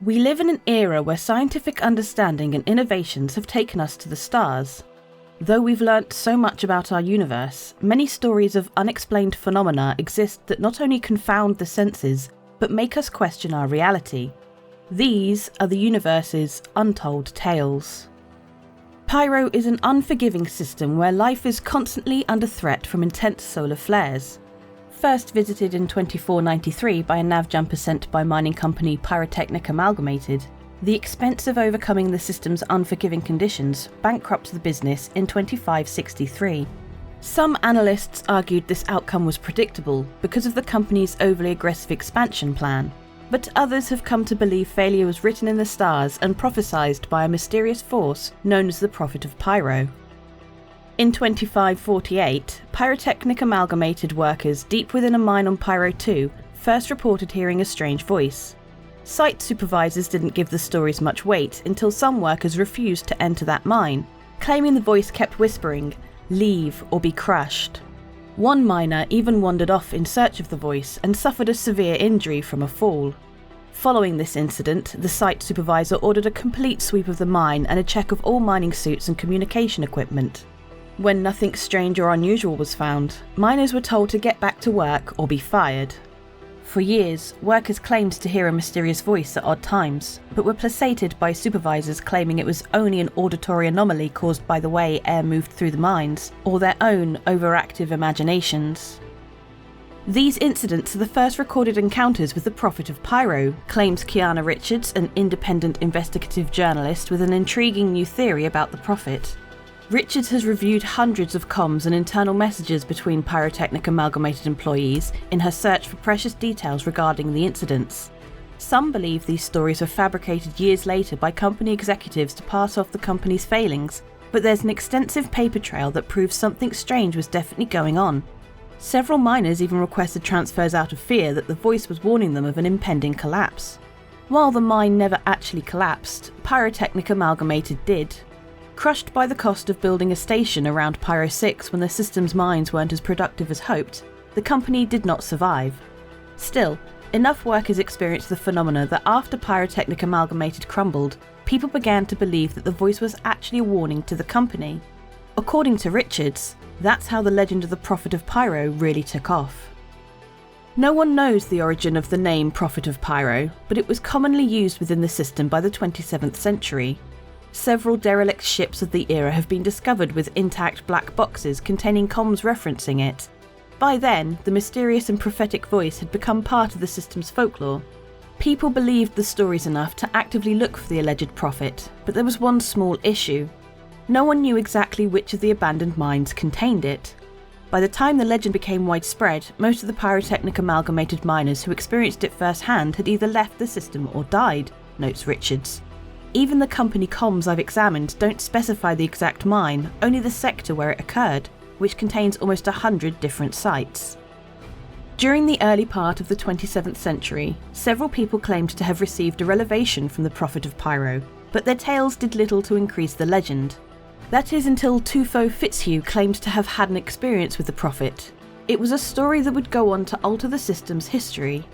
We live in an era where scientific understanding and innovations have taken us to the stars. Though we've learnt so much about our universe, many stories of unexplained phenomena exist that not only confound the senses, but make us question our reality. These are the universe's untold tales. Pyro is an unforgiving system where life is constantly under threat from intense solar flares. First visited in 2493 by a nav jumper sent by mining company Pyrotechnic Amalgamated, the expense of overcoming the system's unforgiving conditions bankrupted the business in 2563. Some analysts argued this outcome was predictable because of the company's overly aggressive expansion plan, but others have come to believe failure was written in the stars and prophesied by a mysterious force known as the Prophet of Pyro. In 2548, Pyrotechnic Amalgamated workers deep within a mine on Pyro 2 first reported hearing a strange voice. Site supervisors didn't give the stories much weight until some workers refused to enter that mine, claiming the voice kept whispering, "Leave or be crushed." One miner even wandered off in search of the voice and suffered a severe injury from a fall. Following this incident, the site supervisor ordered a complete sweep of the mine and a check of all mining suits and communication equipment. When nothing strange or unusual was found, miners were told to get back to work or be fired. For years, workers claimed to hear a mysterious voice at odd times, but were placated by supervisors claiming it was only an auditory anomaly caused by the way air moved through the mines, or their own overactive imaginations. These incidents are the first recorded encounters with the Prophet of Pyro, claims Kiana Richards, an independent investigative journalist with an intriguing new theory about the Prophet. Richards has reviewed hundreds of comms and internal messages between Pyrotechnic Amalgamated employees in her search for precious details regarding the incidents. Some believe these stories were fabricated years later by company executives to pass off the company's failings, but there's an extensive paper trail that proves something strange was definitely going on. Several miners even requested transfers out of fear that the voice was warning them of an impending collapse. While the mine never actually collapsed, Pyrotechnic Amalgamated did. Crushed by the cost of building a station around Pyro 6 when the system's mines weren't as productive as hoped, the company did not survive. Still, enough workers experienced the phenomena that after Pyrotechnic Amalgamated crumbled, people began to believe that the voice was actually a warning to the company. According to Richards, that's how the legend of the Prophet of Pyro really took off. No one knows the origin of the name Prophet of Pyro, but it was commonly used within the system by the 27th century. Several derelict ships of the era have been discovered with intact black boxes containing comms referencing it. By then, the mysterious and prophetic voice had become part of the system's folklore. People believed the stories enough to actively look for the alleged prophet, but there was one small issue. No one knew exactly which of the abandoned mines contained it. By the time the legend became widespread, most of the Pyrotechnic Amalgamated miners who experienced it firsthand had either left the system or died, notes Richards. Even the company comms I've examined don't specify the exact mine, only the sector where it occurred, which contains almost 100 different sites. During the early part of the 27th century, several people claimed to have received a revelation from the Prophet of Pyro, but their tales did little to increase the legend. That is until Tufo Fitzhugh claimed to have had an experience with the Prophet. It was a story that would go on to alter the system's history.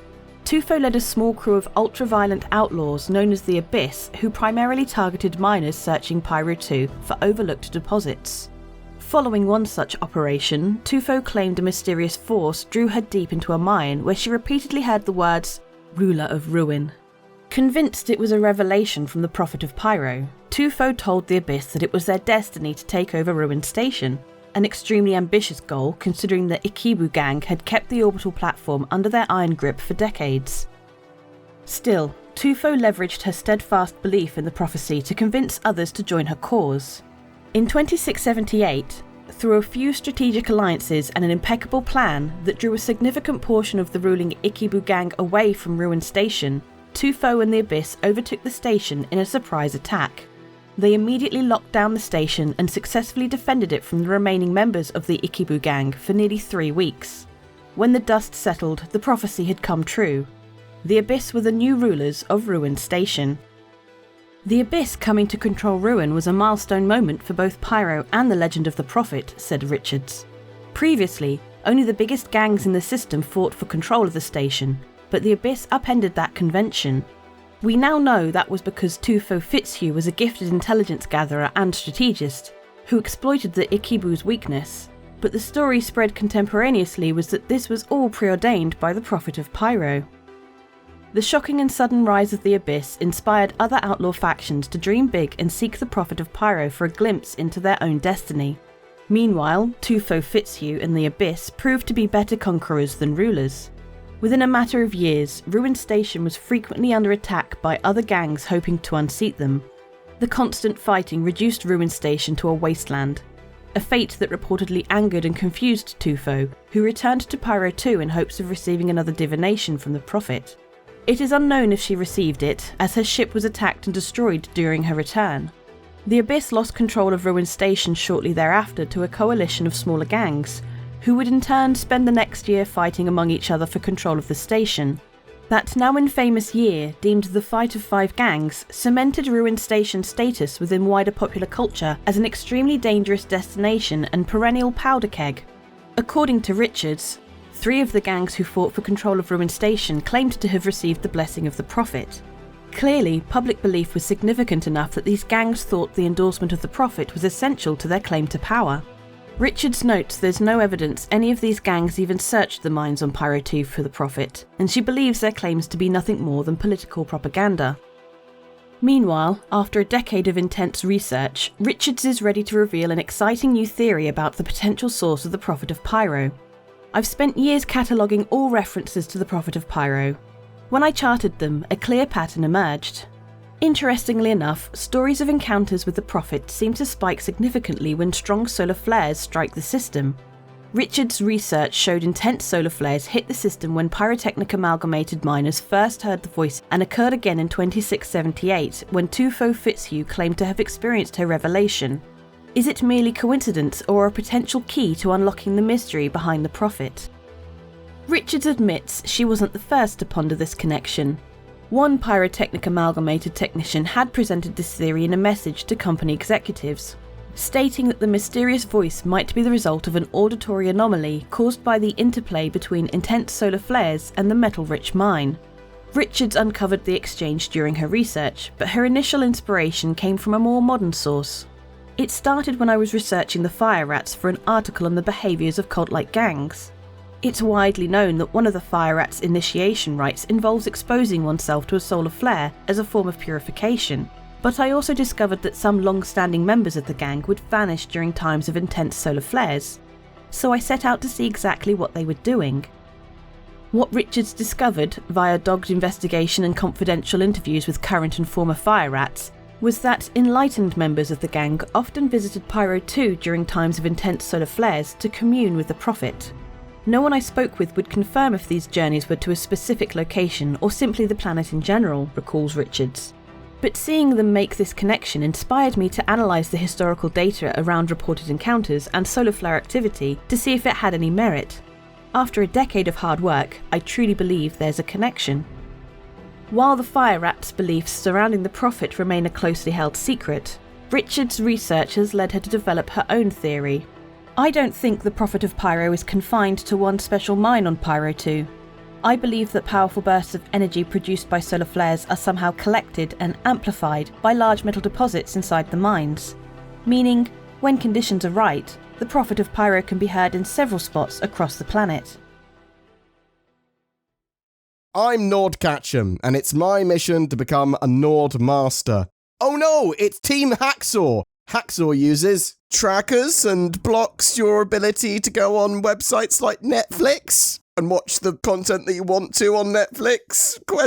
Tufo led a small crew of ultra-violent outlaws known as the Abyss, who primarily targeted miners searching Pyro 2 for overlooked deposits. Following one such operation, Tufo claimed a mysterious force drew her deep into a mine where she repeatedly heard the words, "Ruler of Ruin." Convinced it was a revelation from the Prophet of Pyro, Tufo told the Abyss that it was their destiny to take over Ruin Station, an extremely ambitious goal considering the Ikibu gang had kept the orbital platform under their iron grip for decades. Still, Tufo leveraged her steadfast belief in the prophecy to convince others to join her cause. In 2678, through a few strategic alliances and an impeccable plan that drew a significant portion of the ruling Ikibu gang away from Ruin Station, Tufo and the Abyss overtook the station in a surprise attack. They immediately locked down the station and successfully defended it from the remaining members of the Ikibu gang for nearly 3 weeks. When the dust settled, the prophecy had come true. The Abyss were the new rulers of Ruin Station. The Abyss coming to control Ruin was a milestone moment for both Pyro and the legend of the Prophet, said Richards. Previously, only the biggest gangs in the system fought for control of the station, but the Abyss upended that convention. We now know that was because Tufo Fitzhugh was a gifted intelligence gatherer and strategist, who exploited the Ikibu's weakness, but the story spread contemporaneously was that this was all preordained by the Prophet of Pyro. The shocking and sudden rise of the Abyss inspired other outlaw factions to dream big and seek the Prophet of Pyro for a glimpse into their own destiny. Meanwhile, Tufo Fitzhugh and the Abyss proved to be better conquerors than rulers. Within a matter of years, Ruin Station was frequently under attack by other gangs hoping to unseat them. The constant fighting reduced Ruin Station to a wasteland, a fate that reportedly angered and confused Tufo, who returned to Pyro 2 in hopes of receiving another divination from the Prophet. It is unknown if she received it, as her ship was attacked and destroyed during her return. The Abyss lost control of Ruin Station shortly thereafter to a coalition of smaller gangs, who would in turn spend the next year fighting among each other for control of the station. That now infamous year, deemed the Fight of Five Gangs, cemented Ruin Station's status within wider popular culture as an extremely dangerous destination and perennial powder keg. According to Richards, 3 of the gangs who fought for control of Ruin Station claimed to have received the blessing of the Prophet. Clearly, public belief was significant enough that these gangs thought the endorsement of the Prophet was essential to their claim to power. Richards notes there's no evidence any of these gangs even searched the mines on Pyro 2 for the Prophet, and she believes their claims to be nothing more than political propaganda. Meanwhile, after a decade of intense research, Richards is ready to reveal an exciting new theory about the potential source of the Prophet of Pyro. I've spent years cataloguing all references to the Prophet of Pyro. When I charted them, a clear pattern emerged. Interestingly enough, stories of encounters with the Prophet seem to spike significantly when strong solar flares strike the system. Richards' research showed intense solar flares hit the system when Pyrotechnic Amalgamated miners first heard the voice, and occurred again in 2678 when Tufo Fitzhugh claimed to have experienced her revelation. Is it merely coincidence or a potential key to unlocking the mystery behind the Prophet? Richards admits she wasn't the first to ponder this connection. One Pyrotechnic Amalgamated technician had presented this theory in a message to company executives, stating that the mysterious voice might be the result of an auditory anomaly caused by the interplay between intense solar flares and the metal-rich mine. Richards uncovered the exchange during her research, but her initial inspiration came from a more modern source. It started when I was researching the fire rats for an article on the behaviours of cult-like gangs. It's widely known that one of the fire rats' initiation rites involves exposing oneself to a solar flare as a form of purification, but I also discovered that some long-standing members of the gang would vanish during times of intense solar flares, so I set out to see exactly what they were doing. What Richards discovered, via dogged investigation and confidential interviews with current and former fire rats, was that enlightened members of the gang often visited Pyro 2 during times of intense solar flares to commune with the Prophet. No one I spoke with would confirm if these journeys were to a specific location or simply the planet in general, recalls Richards. But seeing them make this connection inspired me to analyse the historical data around reported encounters and solar flare activity to see if it had any merit. After a decade of hard work, I truly believe there's a connection. While the fire rat's beliefs surrounding the Prophet remain a closely held secret, Richards' research has led her to develop her own theory. I don't think the Prophet of Pyro is confined to one special mine on Pyro 2. I believe that powerful bursts of energy produced by solar flares are somehow collected and amplified by large metal deposits inside the mines, meaning, when conditions are right, the Prophet of Pyro can be heard in several spots across the planet. I'm Nord Catcham, and it's my mission to become a Nord Master. Oh no, it's Team Hacksaw! Hacksaw uses trackers and blocks your ability to go on websites like Netflix and watch the content that you want to on Netflix? ? Go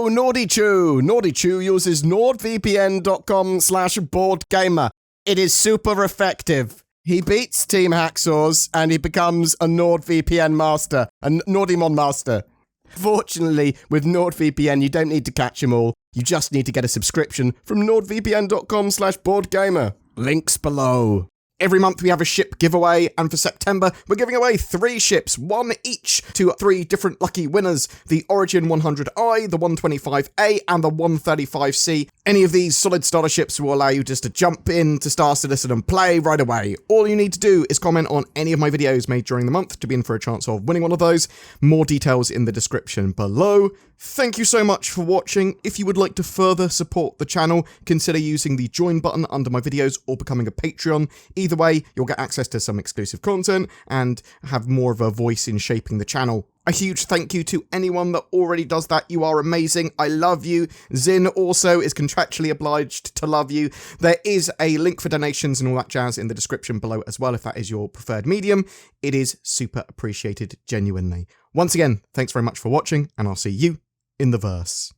NordyChew! NordyChew uses nordvpn.com/BoredGamer. It is super effective. He beats Team Hacksaw's and he becomes a NordVPN master, a Nordymon master. Fortunately, with NordVPN, you don't need to catch them all. You just need to get a subscription from nordvpn.com/BoredGamer. Links below. Every month we have a ship giveaway, and for September, we're giving away 3 ships, 1 each, to 3 different lucky winners. The Origin 100i, the 125A, and the 135C. Any of these solid starter ships will allow you just to jump in to Star Citizen and play right away. All you need to do is comment on any of my videos made during the month to be in for a chance of winning one of those. More details in the description below. thank you so much for watching. If you would like to further support the channel, consider using the join button under my videos or becoming a Patreon. Either way, you'll get access to some exclusive content and have more of a voice in shaping the channel. A huge thank you to anyone that already does that. You are amazing. I love you. Zin also is contractually obliged to love you. There is a link for donations and all that jazz in the description below as well if that is your preferred medium. It is super appreciated, genuinely. Once again, thanks very much for watching, and I'll see you in the verse.